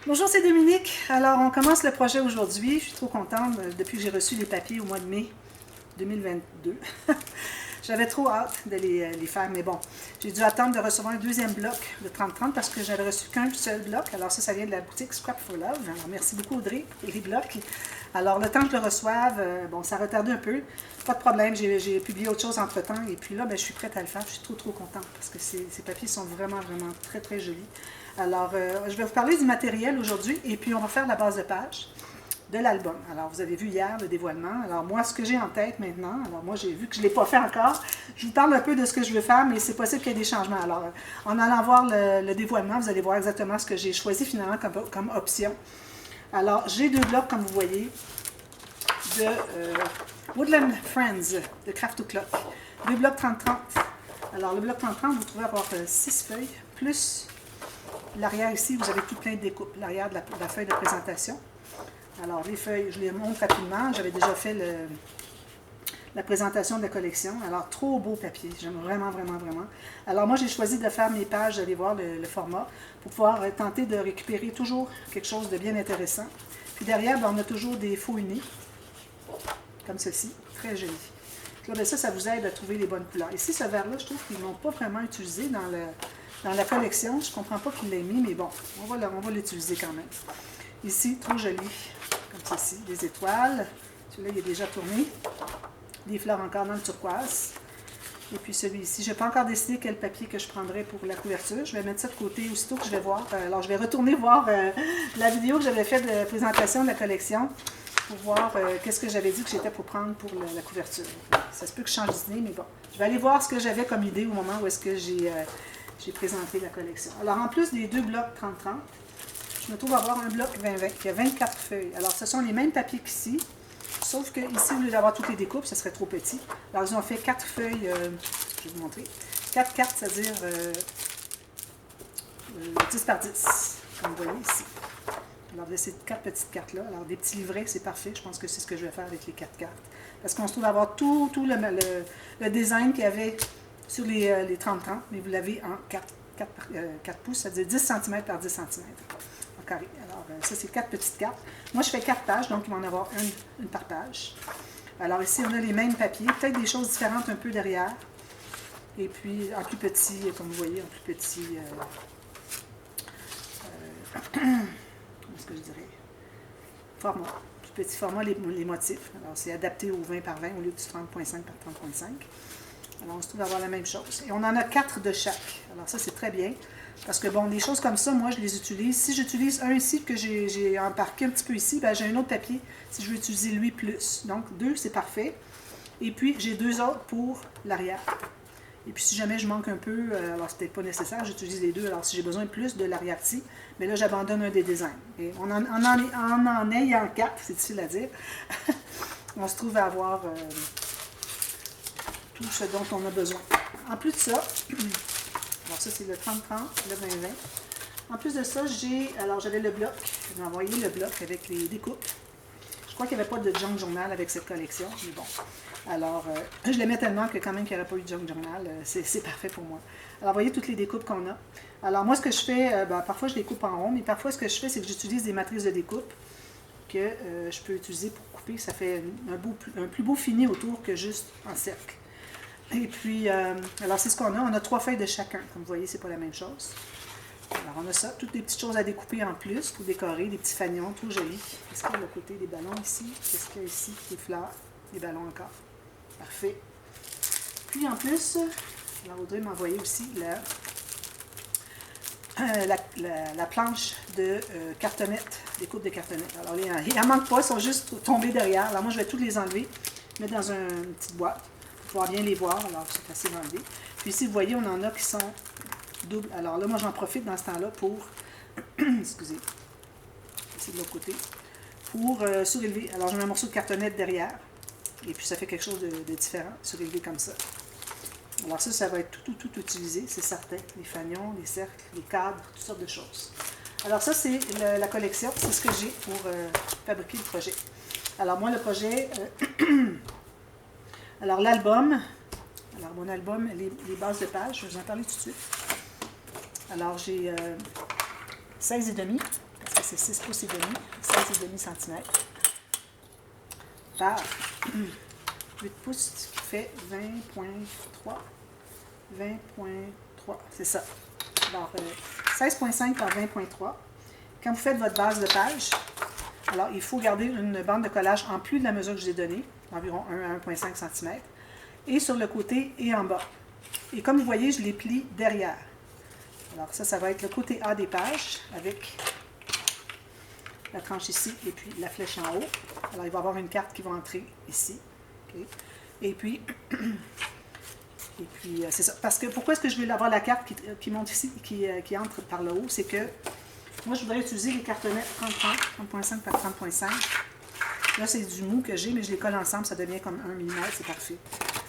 Bonjour, c'est Dominique. Alors, on commence le projet aujourd'hui. Je suis trop contente depuis que j'ai reçu les papiers au mois de mai 2022. J'avais trop hâte de les faire, mais bon, j'ai dû attendre de recevoir un deuxième bloc de 30-30 parce que j'avais reçu qu'un seul bloc. Alors ça vient de la boutique Scrap for Love. Alors, merci beaucoup Audrey pour les blocs. Alors, le temps que je le reçoive, bon, ça a retardé un peu. Pas de problème, j'ai publié autre chose entre-temps. Et puis là, ben, je suis prête à le faire. Je suis trop contente parce que ces papiers sont vraiment très jolis. Alors, je vais vous parler du matériel aujourd'hui et puis on va faire la base de page de l'album. Alors, vous avez vu hier le dévoilement. Alors, moi, ce que j'ai en tête maintenant, alors moi, j'ai vu que je ne l'ai pas fait encore. Je vous parle un peu de ce que je veux faire, mais c'est possible qu'il y ait des changements. Alors, en allant voir le dévoilement, vous allez voir exactement ce que j'ai choisi finalement comme option. Alors, j'ai deux blocs, comme vous voyez, de Woodland Friends de Craft to Clock. Deux blocs 30-30. Alors, le bloc 30-30, vous trouvez avoir 6 feuilles, plus l'arrière ici, vous avez tout plein de découpes. L'arrière de la feuille de présentation. Alors, les feuilles, je les montre rapidement. J'avais déjà fait la présentation de la collection. Alors, trop beau papier. J'aime vraiment. Alors, moi, j'ai choisi de faire mes pages, d'aller voir le format, pour pouvoir tenter de récupérer toujours quelque chose de bien intéressant. Puis derrière, ben, on a toujours des faux unis, comme ceci. Très joli. Là, ben, ça vous aide à trouver les bonnes couleurs. Ici, ce vert-là, je trouve qu'ils ne l'ont pas vraiment utilisé dans la collection. Je ne comprends pas qu'il l'ait mis, mais bon, on va l'utiliser quand même. Ici, trop joli, comme ceci, des étoiles. Celui-là, il est déjà tourné. Des fleurs encore dans le turquoise. Et puis celui-ci, je n'ai pas encore décidé quel papier que je prendrai pour la couverture. Je vais mettre ça de côté aussitôt que je vais voir. Alors, je vais retourner voir la vidéo que j'avais faite de présentation de la collection pour voir qu'est-ce que j'avais dit que j'étais pour prendre pour la couverture. Ça se peut que je change d'idée, mais bon. Je vais aller voir ce que j'avais comme idée au moment où est-ce que j'ai présenté la collection. Alors, en plus des deux blocs 30-30, je me trouve avoir un bloc 20-20 qui a 24 feuilles. Alors, ce sont les mêmes papiers qu'ici, sauf que ici, au lieu d'avoir toutes les découpes, ce serait trop petit. Alors, ils ont fait 4 feuilles, je vais vous montrer, 4 cartes, c'est-à-dire 10 par 10, comme vous voyez ici. Alors, ces 4 petites cartes-là, alors des petits livrets, c'est parfait. Je pense que c'est ce que je vais faire avec les 4 cartes. Parce qu'on se trouve avoir tout le design qu'il y avait sur les 30-30, mais vous l'avez en 4 pouces, c'est-à-dire 10 cm par 10 cm en carré. Alors, ça, c'est 4 petites cartes. Moi, je fais 4 pages, donc il va en avoir une par page. Alors, ici, on a les mêmes papiers, peut-être des choses différentes un peu derrière. Et puis, en plus petit, comme vous voyez, en plus petit, comment est-ce que je dirais, format. Plus petit format, les motifs. Alors, c'est adapté au 20 par 20 au lieu du 30.5 par 30.5. Alors, on se trouve avoir la même chose. Et on en a 4 de chaque. Alors, ça, c'est très bien. Parce que, bon, des choses comme ça, moi, je les utilise. Si j'utilise un ici que j'ai embarqué un petit peu ici, ben, j'ai un autre papier si je veux utiliser lui plus. Donc, 2, c'est parfait. Et puis, j'ai 2 autres pour l'arrière. Et puis, si jamais je manque un peu, alors c'est peut-être pas nécessaire, j'utilise les 2. Alors, si j'ai besoin de plus de l'arrière-ci, mais là, j'abandonne un des designs. Et en ayant 4, c'est difficile à dire, on se trouve à avoir tout ce dont on a besoin. En plus de ça, alors ça c'est le 30-30, le 20-20. En plus de ça, j'avais le bloc, j'ai envoyé le bloc avec les découpes. Je crois qu'il n'y avait pas de junk journal avec cette collection, mais bon. Alors, je l'aimais tellement que quand même qu'il n'y aurait pas eu de junk journal, c'est parfait pour moi. Alors, voyez toutes les découpes qu'on a. Alors, moi, ce que je fais, parfois je découpe en rond, mais parfois ce que je fais, c'est que j'utilise des matrices de découpe que je peux utiliser pour couper. Ça fait un plus beau fini autour que juste en cercle. Et puis, alors c'est ce qu'on a. On a 3 feuilles de chacun. Comme vous voyez, c'est pas la même chose. Alors, on a ça. Toutes les petites choses à découper en plus pour décorer. Des petits fanions, tout jolis. Qu'est-ce qu'il y a de côté? Des ballons ici. Qu'est-ce qu'il y a ici? Des fleurs. Des ballons encore. Parfait. Puis, en plus, alors Audrey m'a envoyé aussi la planche de cartonnettes, des coupes de cartonnettes. Alors, il n'en manque pas. Ils sont juste tombés derrière. Alors, moi, je vais toutes les enlever. Mettre dans une petite boîte. Pouvoir bien les voir, alors c'est facile d'enlever. Puis ici, vous voyez, on en a qui sont doubles. Alors là, moi, j'en profite dans ce temps-là pour, excusez, ici de l'autre côté, pour surélever. Alors, je mets un morceau de cartonnette derrière, et puis ça fait quelque chose de différent, surélevé comme ça. Alors ça va être tout utilisé, c'est certain. Les fanions, les cercles, les cadres, toutes sortes de choses. Alors ça, c'est la collection, c'est ce que j'ai pour fabriquer le projet. Alors moi, le projet... Alors, l'album, mon album, les bases de page, je vais vous en parler tout de suite. Alors, j'ai 16,5, parce que c'est 6 pouces et demi, 16,5 cm, par 8 pouces, ce qui fait 20,3. 20,3, c'est ça. Alors, 16,5 par 20,3. Quand vous faites votre base de page, alors il faut garder une bande de collage en plus de la mesure que je vous ai donnée, environ 1 à 1,5 cm, et sur le côté et en bas. Et comme vous voyez, je les plie derrière. Alors ça va être le côté A des pages avec la tranche ici et puis la flèche en haut. Alors il va y avoir une carte qui va entrer ici. Okay. Et puis c'est ça. Parce que pourquoi est-ce que je vais avoir la carte qui monte ici, qui entre par le haut, c'est que moi je voudrais utiliser les cartonnettes 30.5 par 30.5. Là c'est du mou que j'ai, mais je les colle ensemble, ça devient comme 1 mm, c'est parfait.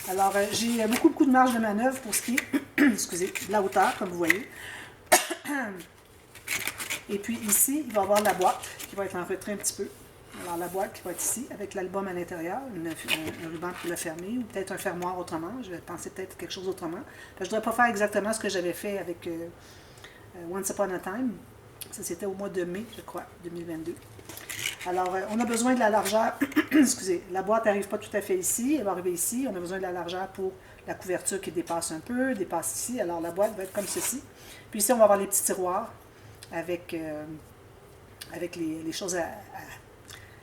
Alors j'ai beaucoup de marge de manœuvre pour ce qui est, excusez, de la hauteur, comme vous voyez. Et puis ici, il va y avoir la boîte qui va être en retrait un petit peu. Alors la boîte qui va être ici, avec l'album à l'intérieur, un ruban pour le fermer, ou peut-être un fermoir autrement. Je vais penser peut-être quelque chose autrement. Je ne voudrais pas faire exactement ce que j'avais fait avec Once Upon a Time. Ça, c'était au mois de mai, je crois, 2022. Alors, on a besoin de la largeur. Excusez, la boîte n'arrive pas tout à fait ici. Elle va arriver ici. On a besoin de la largeur pour la couverture qui dépasse un peu, dépasse ici. Alors, la boîte va être comme ceci. Puis ici, on va avoir les petits tiroirs avec les choses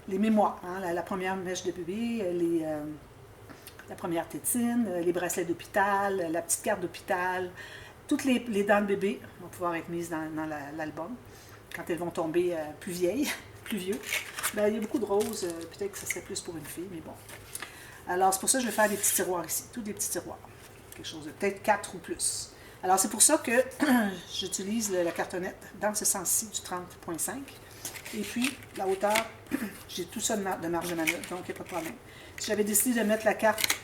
les mémoires, hein, la première mèche de bébé, la première tétine, les bracelets d'hôpital, la petite carte d'hôpital, toutes les dents de bébé vont pouvoir être mises dans l'album quand elles vont tomber plus vieilles, plus vieux. Ben, il y a beaucoup de roses, peut-être que ce serait plus pour une fille, mais bon. Alors c'est pour ça que je vais faire des petits tiroirs ici, tous des petits tiroirs, quelque chose de peut-être 4 ou plus. Alors c'est pour ça que j'utilise la cartonnette dans ce sens-ci du 30.5. Et puis, la hauteur, j'ai tout ça de marge de manœuvre, donc il n'y a pas de problème. Si j'avais décidé de mettre la carte,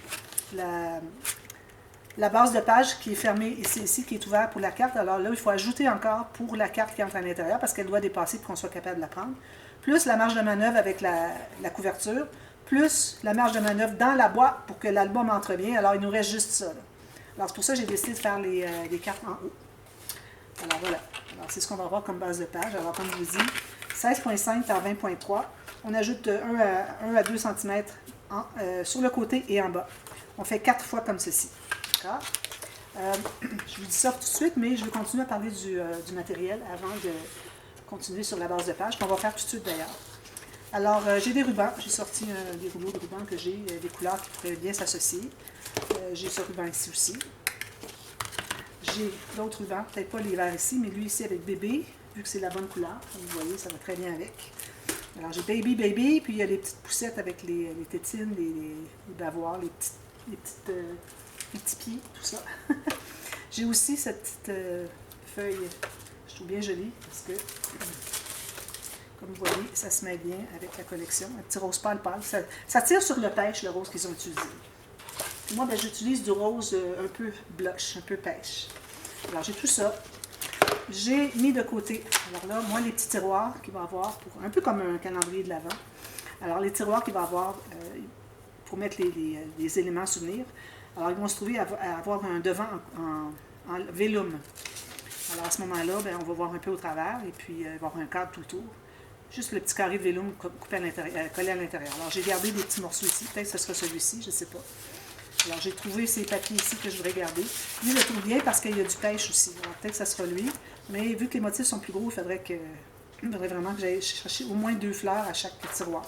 la base de page qui est fermée ici, qui est ouverte pour la carte, alors là, il faut ajouter encore pour la carte qui entre à l'intérieur, parce qu'elle doit dépasser pour qu'on soit capable de la prendre, plus la marge de manœuvre avec la couverture, plus la marge de manœuvre dans la boîte pour que l'album entre bien. Alors, il nous reste juste ça, là. Alors, c'est pour ça que j'ai décidé de faire les cartes en haut. Alors, voilà. Alors, c'est ce qu'on va avoir comme base de page. Alors, comme je vous dis, 16,5 par 20,3. On ajoute 1 à 2 cm sur le côté et en bas. On fait 4 fois comme ceci. D'accord? Je vous dis ça tout de suite, mais je vais continuer à parler du matériel avant de continuer sur la base de page, qu'on va faire tout de suite d'ailleurs. Alors, j'ai des rubans. J'ai sorti des rouleaux de rubans que j'ai, des couleurs qui pourraient bien s'associer. J'ai ce ruban ici aussi. J'ai d'autres rubans, peut-être pas les verts ici, mais lui ici avec bébé, vu que c'est la bonne couleur. Comme vous voyez, ça va très bien avec. Alors j'ai baby, puis il y a les petites poussettes avec les tétines, les bavoirs, les petits pieds, tout ça. J'ai aussi cette petite feuille, je trouve bien jolie, parce que, comme vous voyez, ça se met bien avec la collection. Un petit rose pâle. Ça tire sur le pêche, le rose qu'ils ont utilisé. Puis moi, ben, j'utilise du rose un peu blush, un peu pêche. Alors j'ai tout ça. J'ai mis de côté, alors là, moi, les petits tiroirs qu'il va avoir, un peu comme un calendrier de l'Avent. Alors, les tiroirs qu'il va avoir pour mettre les éléments souvenirs. Alors, ils vont se trouver à avoir un devant en vélum. Alors, à ce moment-là, ben, on va voir un peu au travers et puis il va y avoir un cadre tout autour. Juste le petit carré de vélum coupé collé à l'intérieur. Alors, j'ai gardé des petits morceaux ici. Peut-être que ce sera celui-ci, je ne sais pas. Alors, j'ai trouvé ces papiers ici que je voudrais garder. Lui, je le trouve bien parce qu'il y a du pêche aussi. Alors, peut-être que ça sera lui. Mais vu que les motifs sont plus gros, il faudrait vraiment que j'aille chercher au moins 2 fleurs à chaque tiroir.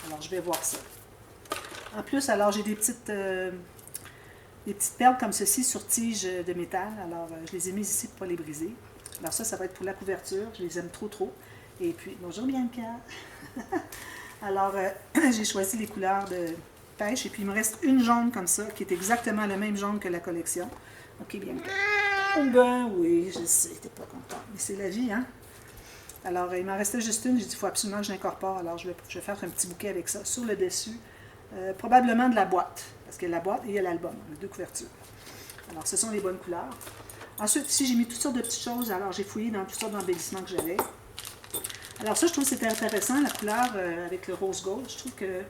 Alors, je vais voir ça. En plus, alors, j'ai des petites perles comme ceci sur tige de métal. Alors, je les ai mises ici pour ne pas les briser. Alors, ça va être pour la couverture. Je les aime trop. Et puis, bonjour Bianca. Alors, j'ai choisi les couleurs de pêche. Et puis, il me reste une jaune comme ça, qui est exactement le même jaune que la collection. OK, Bianca. Oh ben oui, je sais, t'es pas content. Mais c'est la vie, hein? Alors, il m'en restait juste une. J'ai dit, il faut absolument que je l'incorpore. Alors, je vais faire un petit bouquet avec ça sur le dessus. Probablement de la boîte. Parce qu'il y a la boîte et il y a l'album. Les 2 couvertures. Alors, ce sont les bonnes couleurs. Ensuite, ici, j'ai mis toutes sortes de petites choses. Alors, j'ai fouillé dans toutes sortes d'embellissements que j'avais. Alors, ça, je trouve que c'était intéressant, la couleur avec le rose gold. Je trouve que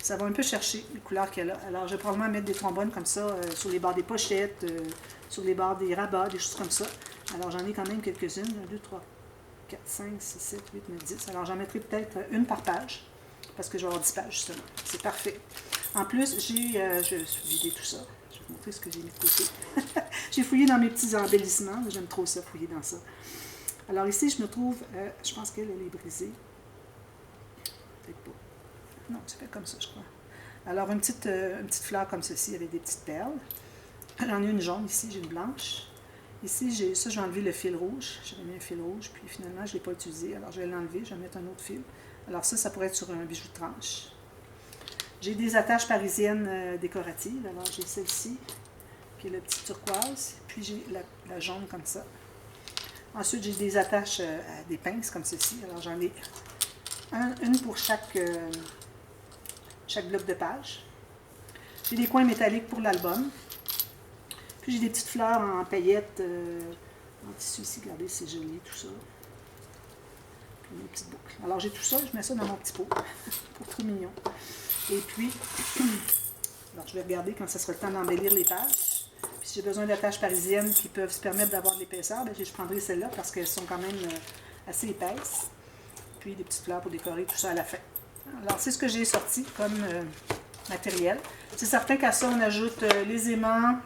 ça va un peu chercher les couleurs qu'il y a là. Alors, je vais probablement mettre des trombones comme ça sur les bords des pochettes, sur les bords des rabats, des choses comme ça. Alors, j'en ai quand même quelques-unes. 1, 2, 3, 4, 5, 6, 7, 8, 9, 10. Alors, j'en mettrai peut-être une par page, parce que je vais avoir 10 pages, justement. C'est parfait. En plus, je suis vidé tout ça. Je vais vous montrer ce que j'ai mis de côté. J'ai fouillé dans mes petits embellissements. J'aime trop ça, fouiller dans ça. Alors ici, je me trouve, je pense qu'elle est brisée. Peut-être pas. Non, c'est fait comme ça, je crois. Alors, une petite fleur comme ceci, avec des petites perles. J'en ai une jaune ici, j'ai une blanche. Ici, j'ai enlevé le fil rouge. J'avais mis un fil rouge, puis finalement, je ne l'ai pas utilisé. Alors, je vais l'enlever, je vais mettre un autre fil. Alors ça pourrait être sur un bijou de tranche. J'ai des attaches parisiennes décoratives. Alors, j'ai celle-ci, qui est le petit turquoise, puis j'ai la jaune comme ça. Ensuite, j'ai des attaches à des pinces comme ceci. Alors, j'en ai une pour chaque bloc de page. J'ai des coins métalliques pour l'album. Puis, j'ai des petites fleurs en paillettes, en tissu ici. Regardez, c'est joli, tout ça. Puis, une petite boucle. Alors, j'ai tout ça. Je mets ça dans mon petit pot pour trop mignon. Et puis, alors, je vais regarder quand ça sera le temps d'embellir les pages. Puis si j'ai besoin d'attaches parisiennes qui peuvent se permettre d'avoir de l'épaisseur, je prendrai celles-là parce qu'elles sont quand même assez épaisses. Puis des petites fleurs pour décorer tout ça à la fin. Alors c'est ce que j'ai sorti comme matériel. C'est certain qu'à ça on ajoute les aimants,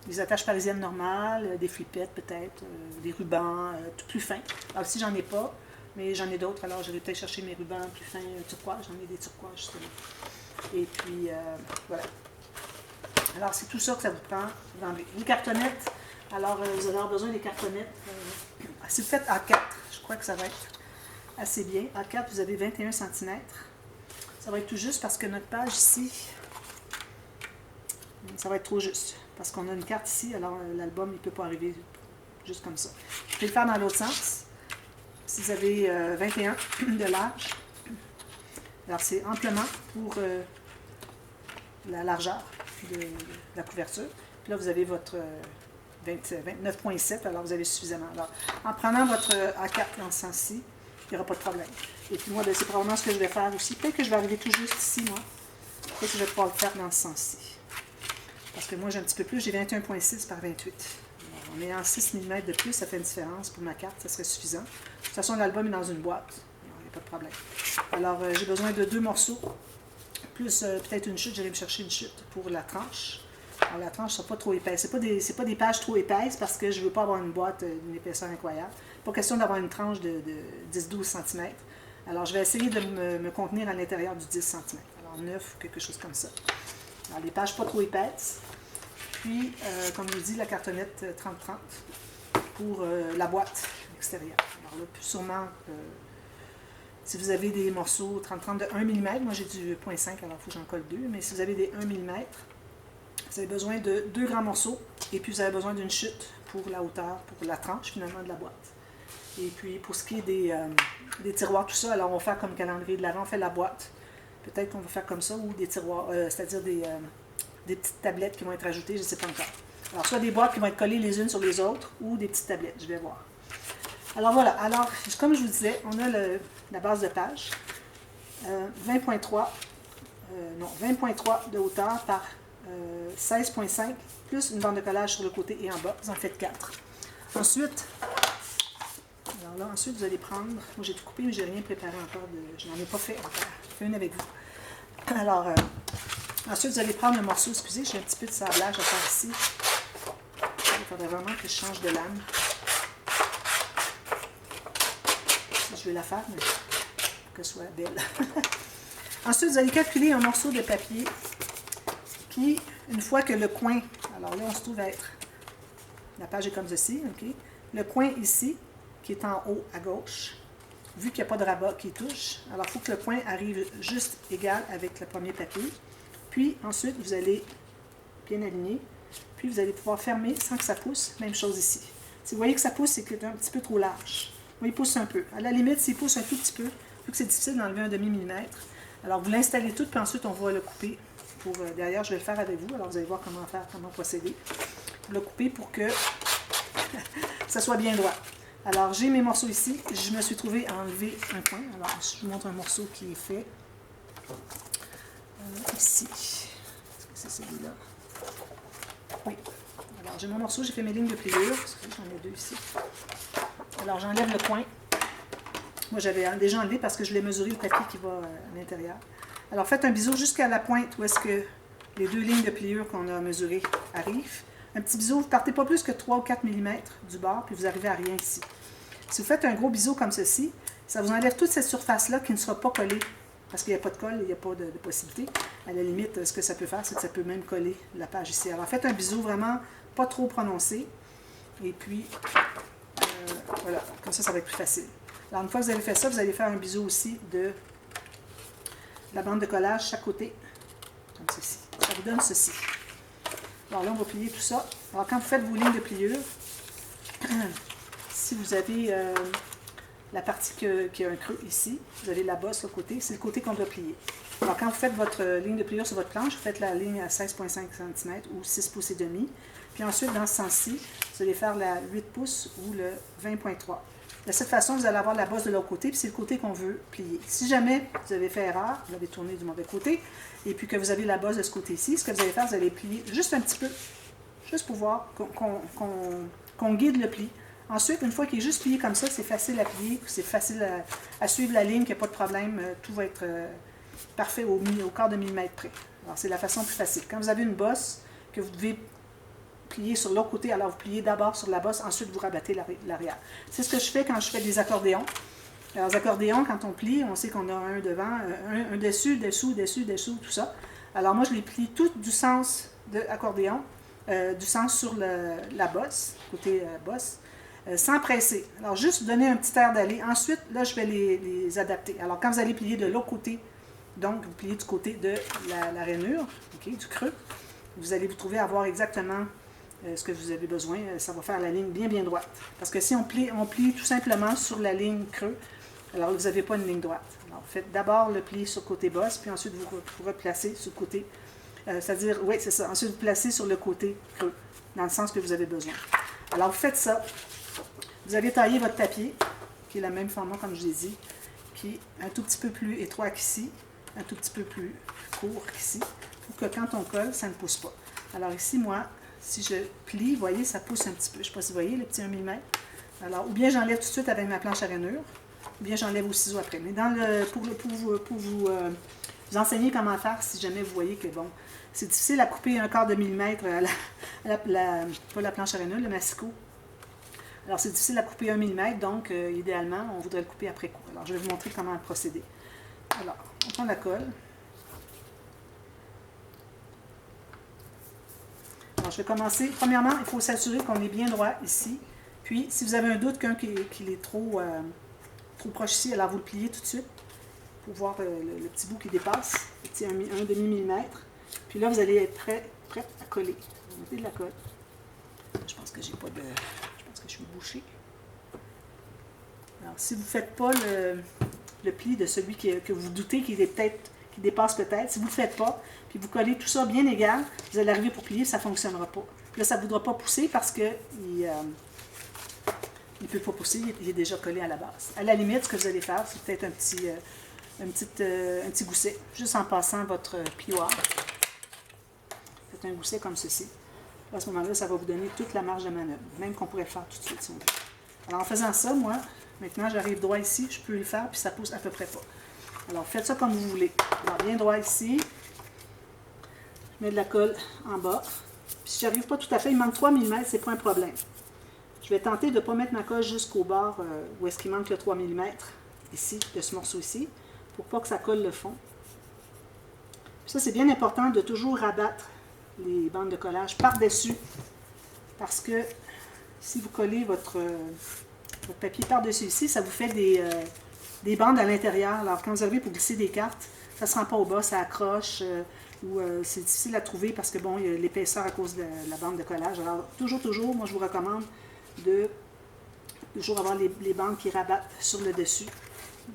les attaches parisiennes normales, des flippettes peut-être, des rubans tout plus fins. Alors si j'en ai pas, mais j'en ai d'autres, alors je vais peut-être chercher mes rubans plus fins turquoise. J'en ai des turquoises justement. Et puis voilà. Alors, c'est tout ça que ça vous prend d'enlever. Les cartonnettes, alors vous allez avoir besoin des cartonnettes. Si vous faites A4, je crois que ça va être assez bien. A4, vous avez 21 cm. Ça va être tout juste parce que notre page ici, ça va être trop juste. Parce qu'on a une carte ici, alors l'album, il ne peut pas arriver juste comme ça. Vous pouvez le faire dans l'autre sens. Si vous avez 21 de large, alors c'est amplement pour la largeur de la couverture. Puis là, vous avez votre 29,7, alors vous avez suffisamment. Alors, en prenant votre A4 dans ce sens-ci, il n'y aura pas de problème. Et puis moi, c'est probablement ce que je vais faire aussi. Peut-être que je vais arriver tout juste ici, moi. Peut-être que je vais pouvoir le faire dans ce sens-ci. Parce que moi, j'ai un petit peu plus, j'ai 21,6 par 28. Alors, en ayant 6 mm de plus, ça fait une différence pour ma carte, ça serait suffisant. De toute façon, l'album est dans une boîte. Alors, il n'y a pas de problème. Alors, j'ai besoin de 2 morceaux. Plus peut-être une chute, j'allais me chercher une chute pour la tranche. Alors la tranche ne sera pas trop épaisse. Ce n'est pas des pages trop épaisses parce que je ne veux pas avoir une boîte d'une épaisseur incroyable. Pas question d'avoir une tranche de 10-12 cm. Alors je vais essayer de me contenir à l'intérieur du 10 cm. Alors 9 ou quelque chose comme ça. Alors les pages pas trop épaisses. Puis, comme je vous dis, la cartonnette 30-30 pour la boîte extérieure. Alors là, sûrement... si vous avez des morceaux 30-30 de 1 mm, moi j'ai du 0,5, alors il faut que j'en colle 2, mais si vous avez des 1 mm, vous avez besoin de 2 grands morceaux, et puis vous avez besoin d'une chute pour la hauteur, pour la tranche finalement de la boîte. Et puis pour ce qui est des tiroirs, tout ça, alors on va faire comme calendrier de l'Avent, on fait la boîte. Peut-être qu'on va faire comme ça, ou des tiroirs, c'est-à-dire des petites tablettes qui vont être ajoutées, je ne sais pas encore. Alors soit des boîtes qui vont être collées les unes sur les autres, ou des petites tablettes, je vais voir. Alors voilà, alors comme je vous disais, on a la base de page, 20,3 de hauteur par 16,5, plus une bande de collage sur le côté et en bas, vous en faites 4. Ensuite, alors là, ensuite vous allez prendre, moi j'ai tout coupé mais j'ai rien préparé encore, je n'en ai pas fait encore, je fais une avec vous. Alors, ensuite vous allez prendre le morceau, excusez, j'ai un petit peu de sablage à faire ici, il faudrait vraiment que je change de lame. Je vais la faire, mais que ce soit belle. Ensuite, vous allez calculer un morceau de papier. Puis, une fois que le coin, alors là, on se trouve à être, la page est comme ceci, ok? Le coin ici, qui est en haut à gauche, vu qu'il n'y a pas de rabat qui touche, alors il faut que le coin arrive juste égal avec le premier papier. Puis, ensuite, vous allez bien aligner. Puis, vous allez pouvoir fermer sans que ça pousse. Même chose ici. Si vous voyez que ça pousse, c'est que c'est un petit peu trop large. Oui, il pousse un peu. À la limite, s'il pousse un tout petit peu, vu que c'est difficile d'enlever un demi-millimètre, alors vous l'installez tout, puis ensuite on va le couper. Derrière, je vais le faire avec vous, alors vous allez voir comment procéder. Pour le couper pour que ça soit bien droit. Alors, j'ai mes morceaux ici. Je me suis trouvé à enlever un coin. Alors, je vous montre un morceau qui est fait ici. Est-ce que c'est celui-là? Oui. Alors, j'ai mon morceau, j'ai fait mes lignes de pliure. J'en ai deux ici. Alors, j'enlève le coin. Moi, j'avais déjà enlevé parce que je voulais mesurer le papier qui va à l'intérieur. Alors, faites un biseau jusqu'à la pointe où est-ce que les deux lignes de pliure qu'on a mesurées arrivent. Un petit biseau, vous ne partez pas plus que 3 ou 4 mm du bord, puis vous arrivez à rien ici. Si vous faites un gros biseau comme ceci, ça vous enlève toute cette surface-là qui ne sera pas collée. Parce qu'il n'y a pas de colle, il n'y a pas de possibilité. À la limite, ce que ça peut faire, c'est que ça peut même coller la page ici. Alors, faites un biseau vraiment pas trop prononcé. Et puis, voilà, comme ça va être plus facile. Alors, une fois que vous avez fait ça, vous allez faire un biseau aussi de la bande de collage chaque côté, comme ceci. Ça vous donne ceci. Alors là, on va plier tout ça. Alors, quand vous faites vos lignes de pliure, si vous avez la partie qui a un creux ici, vous avez la bosse, le côté, c'est le côté qu'on doit plier. Alors, quand vous faites votre ligne de pliure sur votre planche, vous faites la ligne à 16,5 cm ou 6 pouces et demi. Puis ensuite, dans ce sens-ci, vous allez faire la 8 pouces ou le 20,3. De cette façon, vous allez avoir la bosse de l'autre côté, puis c'est le côté qu'on veut plier. Si jamais vous avez fait erreur, vous avez tourné du mauvais côté, et puis que vous avez la bosse de ce côté-ci, ce que vous allez faire, vous allez plier juste un petit peu, juste pour voir qu'on guide le pli. Ensuite, une fois qu'il est juste plié comme ça, c'est facile à plier, c'est facile à suivre la ligne, qu'il n'y a pas de problème, tout va être parfait au quart de millimètre près. Alors, c'est la façon plus facile. Quand vous avez une bosse que vous devez plier sur l'autre côté, alors vous pliez d'abord sur la bosse, ensuite vous rabattez l'arrière. C'est ce que je fais quand je fais des accordéons. Alors, les accordéons, quand on plie, on sait qu'on a un devant, un dessus, dessous, tout ça. Alors, moi, je les plie tout du sens de accordéon, du sens sur la bosse, côté bosse, sans presser. Alors, juste donner un petit air d'aller. Ensuite, là, je vais les adapter. Alors, quand vous allez plier de l'autre côté, donc, vous pliez du côté de la rainure, okay, du creux, vous allez vous trouver à avoir exactement ce que vous avez besoin. Ça va faire la ligne bien droite. Parce que si on plie tout simplement sur la ligne creux, alors vous n'avez pas une ligne droite. Alors, faites d'abord le pli sur le côté bosse, puis ensuite vous replacez sur le côté, c'est-à-dire, oui, c'est ça, ensuite vous placez sur le côté creux, dans le sens que vous avez besoin. Alors, vous faites ça. Vous avez taillé votre papier, qui est le même format, comme je l'ai dit, qui est un tout petit peu plus étroit qu'ici, un tout petit peu plus court qu'ici, pour que quand on colle, ça ne pousse pas. Alors ici, moi, si je plie, vous voyez, ça pousse un petit peu. Je ne sais pas si vous voyez, le petit 1 mm. Alors, ou bien j'enlève tout de suite avec ma planche à rainure, ou bien j'enlève au ciseau après. Mais pour vous enseigner comment faire, si jamais vous voyez que, bon, c'est difficile à couper un quart de millimètre pas la planche à rainure, le massicot. Alors, c'est difficile à couper 1 mm, donc, idéalement, on voudrait le couper après coup. Alors, je vais vous montrer comment procéder. Alors, on prend la colle. Alors, je vais commencer. Premièrement, il faut s'assurer qu'on est bien droit ici. Puis, si vous avez un doute qu'il est trop proche ici, alors vous le pliez tout de suite pour voir le petit bout qui dépasse, le petit 1 demi-millimètre. Puis là, vous allez être prêt à coller. Vous mettez de la colle. Je pense que j'ai pas de... Je pense que je suis bouchée. Alors, si vous ne faites pas le pli de celui que vous doutez qu'il dépasse peut-être, si vous ne le faites pas, puis vous collez tout ça bien égal, vous allez arriver pour plier, ça ne fonctionnera pas. Puis là, ça ne voudra pas pousser parce qu'il ne peut pas pousser, il est déjà collé à la base. À la limite, ce que vous allez faire, c'est peut-être un petit gousset, juste en passant votre plioir. Faites un gousset comme ceci. À ce moment-là, ça va vous donner toute la marge de manœuvre, même qu'on pourrait le faire tout de suite si on veut. Alors, en faisant ça, moi, maintenant, j'arrive droit ici, je peux le faire, puis ça pousse à peu près pas. Alors, faites ça comme vous voulez. Alors, bien droit ici. Je mets de la colle en bas. Puis, si j'arrive pas tout à fait, il manque 3 mm, c'est pas un problème. Je vais tenter de ne pas mettre ma colle jusqu'au bord où est-ce qu'il manque le 3 mm, ici, de ce morceau ici, pour pas que ça colle le fond. Puis ça, c'est bien important de toujours rabattre les bandes de collage par-dessus, parce que si vous collez votre papier par-dessus ici, ça vous fait des bandes à l'intérieur. Alors, quand vous arrivez pour glisser des cartes, ça ne se rend pas au bas, ça accroche, ou c'est difficile à trouver parce que, bon, il y a l'épaisseur à cause de la bande de collage. Alors, toujours, moi, je vous recommande de toujours avoir les bandes qui rabattent sur le dessus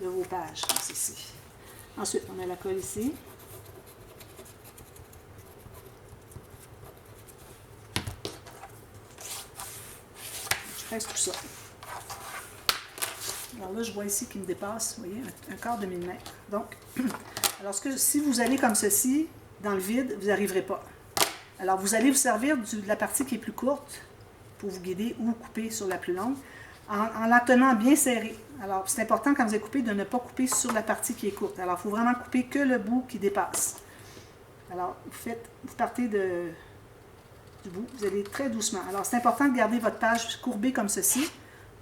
de vos pages, comme ceci. Ensuite, on met la colle ici. Je presse tout ça. Alors là, je vois ici qu'il me dépasse, vous voyez, un quart de millimètre. Donc, alors si vous allez comme ceci, dans le vide, vous n'y arriverez pas. Alors, vous allez vous servir de la partie qui est plus courte pour vous guider ou couper sur la plus longue en la tenant bien serrée. Alors, c'est important quand vous avez coupé de ne pas couper sur la partie qui est courte. Alors, il faut vraiment couper que le bout qui dépasse. Alors, vous partez du bout, vous allez très doucement. Alors, c'est important de garder votre page courbée comme ceci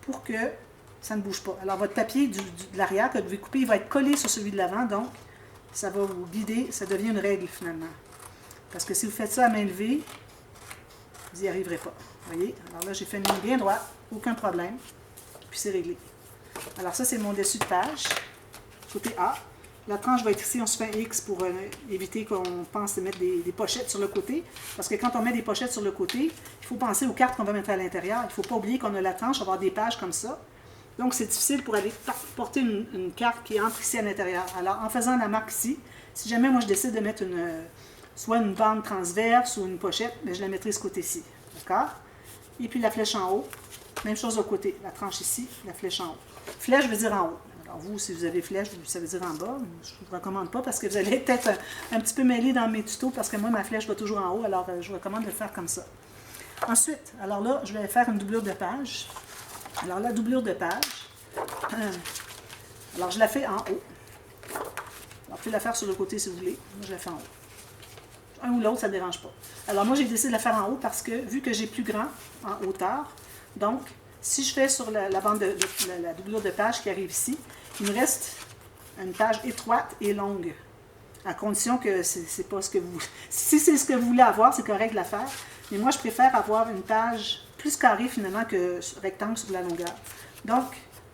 pour que ça ne bouge pas. Alors, votre papier de l'arrière que vous devez couper, il va être collé sur celui de l'avant, donc ça va vous guider, ça devient une règle finalement. Parce que si vous faites ça à main levée, vous n'y arriverez pas. Vous voyez? Alors là, j'ai fait une ligne bien droite, aucun problème, puis c'est réglé. Alors ça, c'est mon dessus de page, côté A. La tranche va être ici, on se fait un X pour éviter qu'on pense de mettre des pochettes sur le côté. Parce que quand on met des pochettes sur le côté, il faut penser aux cartes qu'on va mettre à l'intérieur. Il ne faut pas oublier qu'on a la tranche, avoir des pages comme ça. Donc c'est difficile pour aller porter une carte qui entre ici à l'intérieur. Alors en faisant la marque ici, si jamais moi je décide de mettre soit une bande transverse ou une pochette, mais je la mettrai ce côté-ci. D'accord? Et puis la flèche en haut, même chose au côté. La tranche ici, la flèche en haut. Flèche veut dire en haut. Alors vous, si vous avez flèche, ça veut dire en bas. Je ne vous recommande pas parce que vous allez peut-être un petit peu mêler dans mes tutos parce que moi, ma flèche va toujours en haut. Alors je vous recommande de le faire comme ça. Ensuite, alors là, je vais faire une doublure de page. Alors la doublure de page, alors je la fais en haut. Alors vous pouvez la faire sur le côté si vous voulez. Moi, je la fais en haut. Un ou l'autre, ça ne dérange pas. Alors moi, j'ai décidé de la faire en haut parce que vu que j'ai plus grand en hauteur, donc si je fais sur la bande la doublure de page qui arrive ici, il me reste une page étroite et longue. À condition que c'est pas ce que vous... Si c'est ce que vous voulez avoir, c'est correct de la faire. Mais moi, je préfère avoir une page plus carrée finalement que rectangle sur la longueur. Donc,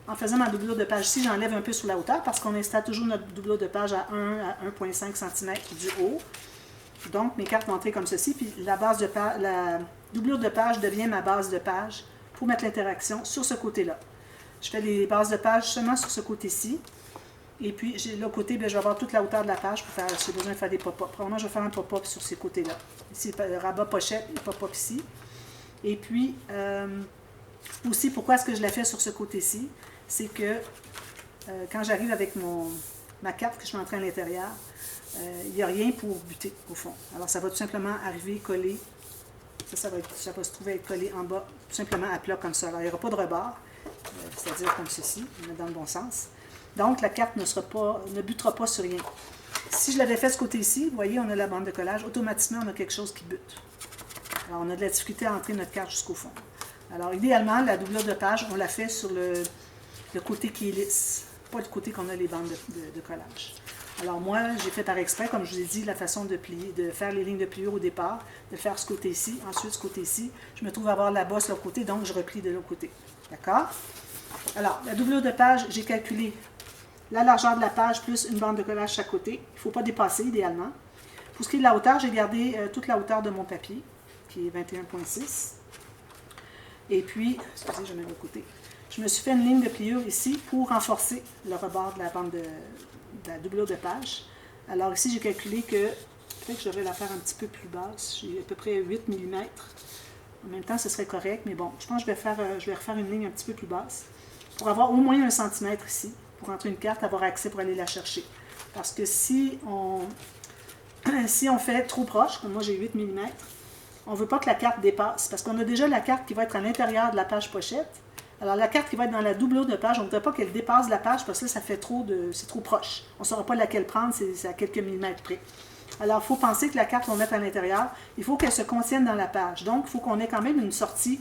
en faisant ma doublure de page ici, j'enlève un peu sur la hauteur parce qu'on installe toujours notre doublure de page à 1 à 1,5 cm du haut. Donc, mes cartes vont entrer comme ceci. Puis la doublure de page devient ma base de page pour mettre l'interaction sur ce côté-là. Je fais les bases de page seulement sur ce côté-ci. Et puis, de l'autre côté, bien, je vais avoir toute la hauteur de la page pour faire, si j'ai besoin de faire des pop-up. Probablement, je vais faire un pop-up sur ces côtés-là. Ici, le rabat pochette et pop-up ici. Et puis, aussi, pourquoi est-ce que je la fais sur ce côté-ci? C'est que quand j'arrive avec ma carte que je mets à l'intérieur, il n'y a rien pour buter, au fond. Alors, ça va tout simplement arriver, coller. Ça va se trouver être collé en bas, tout simplement à plat comme ça. Alors, il n'y aura pas de rebord, c'est-à-dire comme ceci, dans le bon sens. Donc, la carte ne butera pas sur rien. Si je l'avais fait ce côté-ci, vous voyez, on a la bande de collage, automatiquement, on a quelque chose qui bute. Alors, on a de la difficulté à entrer notre carte jusqu'au fond. Alors, idéalement, la doublure de page, on la fait sur le côté qui est lisse, pas le côté qu'on a les bandes de collage. Alors moi, j'ai fait par exprès, comme je vous ai dit, la façon de faire les lignes de pliure au départ, de faire ce côté-ci, ensuite ce côté-ci. Je me trouve avoir la bosse de l'autre côté, donc je replie de l'autre côté. D'accord? Alors, la doublure de page, j'ai calculé la largeur de la page plus une bande de collage chaque côté. Il ne faut pas dépasser, idéalement. Pour ce qui est de la hauteur, j'ai gardé toute la hauteur de mon papier, qui est 21,6. Et puis, excusez, je mets de l'autre côté. Je me suis fait une ligne de pliure ici pour renforcer le rebord de la bande de la doublure de page. Alors ici, j'ai calculé que peut-être que je devrais la faire un petit peu plus basse. J'ai à peu près 8 mm. En même temps, ce serait correct, mais bon, je pense que je vais refaire une ligne un petit peu plus basse pour avoir au moins 1 cm ici, pour entrer une carte, avoir accès pour aller la chercher. Parce que si on fait trop proche, comme moi j'ai 8 mm, on ne veut pas que la carte dépasse, parce qu'on a déjà la carte qui va être à l'intérieur de la page pochette. Alors, la carte qui va être dans la doublure de page, on ne voudrait pas qu'elle dépasse la page parce que là, ça fait c'est trop proche. On ne saura pas laquelle prendre, c'est à quelques millimètres près. Alors, il faut penser que la carte qu'on met à l'intérieur, il faut qu'elle se contienne dans la page. Donc, il faut qu'on ait quand même une sortie,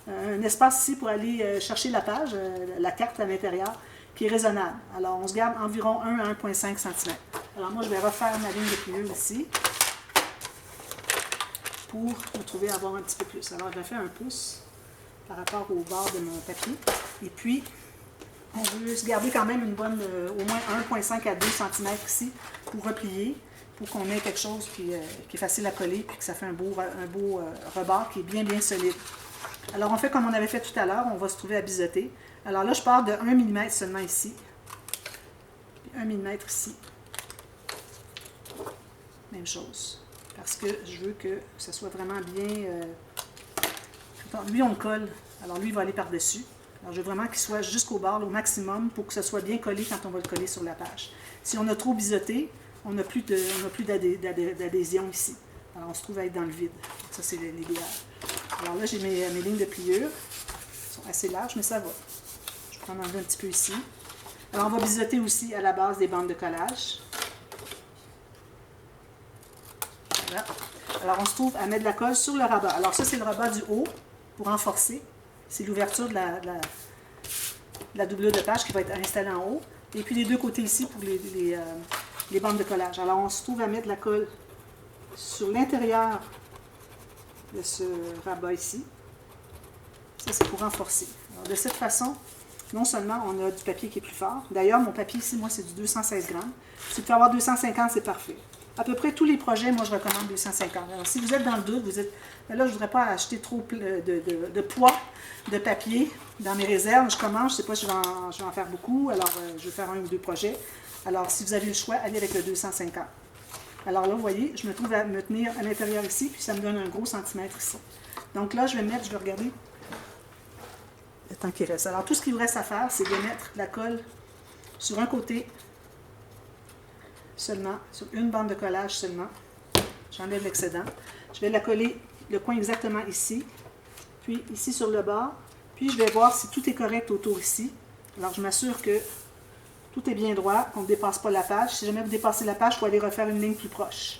un espace ici pour aller chercher la page, la carte à l'intérieur, qui est raisonnable. Alors, on se garde environ 1 à 1,5 cm. Alors, moi, je vais refaire ma ligne de pliure ici pour me trouver à avoir un petit peu plus. Alors, je vais faire un pouce par rapport au bord de mon papier. Et puis, on veut se garder quand même une bonne, au moins 1,5 à 2 cm ici pour replier, pour qu'on ait quelque chose qui est facile à coller, puis que ça fait un beau rebord qui est bien, bien solide. Alors, on fait comme on avait fait tout à l'heure, on va se trouver à biseauter. Alors là, je pars de 1 mm seulement ici, puis 1 mm ici. Même chose, parce que je veux que ça soit vraiment bien... lui, on le colle. Alors, lui, il va aller par-dessus. Alors, je veux vraiment qu'il soit jusqu'au bord, au maximum, pour que ce soit bien collé quand on va le coller sur la page. Si on a trop biseauté, on n'a plus d'adhésion ici. Alors, on se trouve à être dans le vide. Donc, ça, c'est l'idéal. Alors là, j'ai mes lignes de pliure. Elles sont assez larges, mais ça va. Je vais en enlever un petit peu ici. Alors, on va biseauter aussi à la base des bandes de collage. Voilà. Alors, on se trouve à mettre de la colle sur le rabat. Alors, ça, c'est le rabat du haut pour renforcer. C'est l'ouverture de la doublure de page qui va être installée en haut. Et puis, les deux côtés ici pour les bandes de collage. Alors, on se trouve à mettre de la colle sur l'intérieur de ce rabat ici. Ça, c'est pour renforcer. Alors, de cette façon, non seulement on a du papier qui est plus fort. D'ailleurs, mon papier ici, moi, c'est du 216 grammes. Si vous pouvez avoir 250, c'est parfait. À peu près tous les projets, moi, je recommande 250. Alors, si vous êtes dans le doute, vous êtes... Là, je ne voudrais pas acheter trop de poids de papier dans mes réserves. Je commence, je ne sais pas si je vais en faire beaucoup. Alors, je vais faire un ou deux projets. Alors, si vous avez le choix, allez avec le 250. Alors là, vous voyez, je me trouve à me tenir à l'intérieur ici, puis ça me donne un gros centimètre ici. Donc là, je vais regarder le temps qui reste. Alors, tout ce qu'il vous reste à faire, c'est de mettre la colle sur un côté seulement, sur une bande de collage seulement. J'enlève l'excédent. Je vais la coller le coin exactement ici, puis ici sur le bord. Puis je vais voir si tout est correct autour ici. Alors, je m'assure que tout est bien droit, qu'on ne dépasse pas la page. Si jamais vous dépassez la page, il faut aller refaire une ligne plus proche.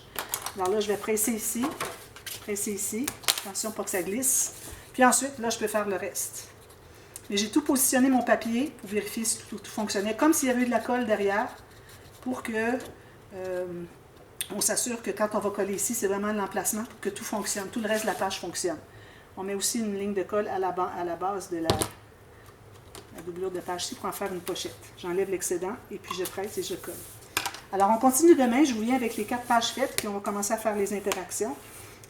Alors là, je vais presser ici. Attention, pas que ça glisse. Puis ensuite, là, je peux faire le reste. Mais j'ai tout positionné mon papier pour vérifier si tout fonctionnait, comme s'il y avait eu de la colle derrière, pour que on s'assure que quand on va coller ici, c'est vraiment l'emplacement pour que tout fonctionne, tout le reste de la page fonctionne. On met aussi une ligne de colle à la base de la doublure de page ici pour en faire une pochette. J'enlève l'excédent et puis je presse et je colle. Alors, on continue demain. Je vous viens avec les 4 pages faites, puis on va commencer à faire les interactions.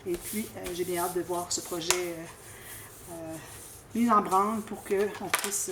Et puis, j'ai bien hâte de voir ce projet mis en branle pour qu'on puisse